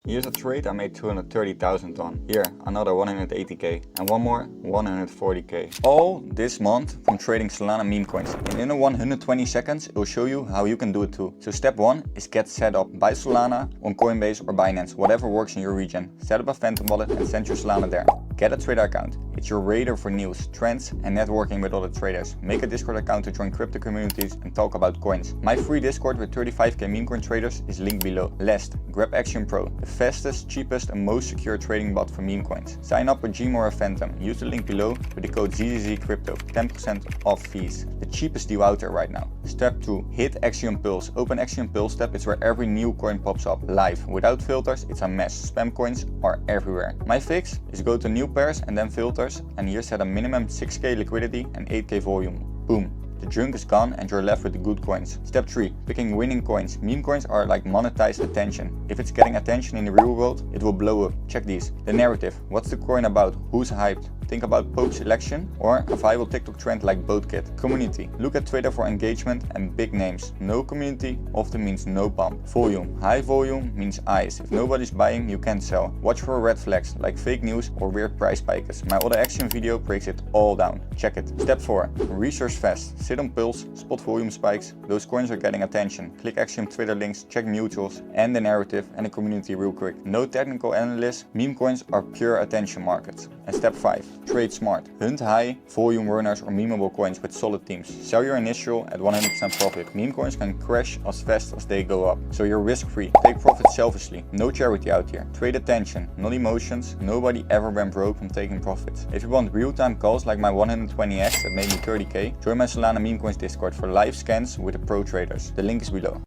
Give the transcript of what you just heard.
Here's a trade I made 230,000 on. Here, another 180k. And one more, 140k. All this month from trading Solana meme coins. And in 120 seconds, it will show you how you can do it too. So step 1 is get set up. Buy Solana on Coinbase or Binance, whatever works in your region. Set up a Phantom wallet and send your Solana there. Get a trader account. It's your radar for news, trends and networking with other traders. Make a Discord account to join crypto communities and talk about coins. My free Discord with 35k Memecoin traders is linked below. Last, grab Axiom Pro, the fastest, cheapest and most secure trading bot for meme coins. Sign up with Gem or Phantom. Use the link below with the code ZZZCrypto, 10% off fees. The cheapest deal out there right now. Step 2, hit Axiom Pulse. Open Axiom Pulse tab, it's where every new coin pops up, live. Without filters, it's a mess. Spam coins are everywhere. My fix is go to new pairs and then filters, and here set a minimum 6k liquidity and 8k volume. Boom. The junk is gone and you're left with the good coins. Step 3. Picking winning coins. Meme coins are like monetized attention. If it's getting attention in the real world, it will blow up. Check these. The narrative. What's the coin about? Who's hyped? Think about Pope's election or a viral TikTok trend like BoatKit. Community. Look at Twitter for engagement and big names. No community often means no pump. Volume. High volume means eyes. If nobody's buying, you can't sell. Watch for red flags like fake news or weird price spikes. My other Axiom video breaks it all down. Check it. Step 4. Research fast. Sit on Pulse, spot volume spikes. Those coins are getting attention. Click Axiom Twitter links, check mutuals and the narrative and the community real quick. No technical analysts. Meme coins are pure attention markets. And step 5. Trade smart. Hunt high volume runners or memeable coins with solid teams. Sell your initial at 100% profit. Meme coins can crash as fast as they go up. So you're risk free. Take profit selfishly. No charity out here. Trade attention, not emotions. Nobody ever went broke from taking profits. If you want real-time calls like my 120x that made me 30k, join my Solana Memecoins Discord for live scans with the pro traders. The link is below.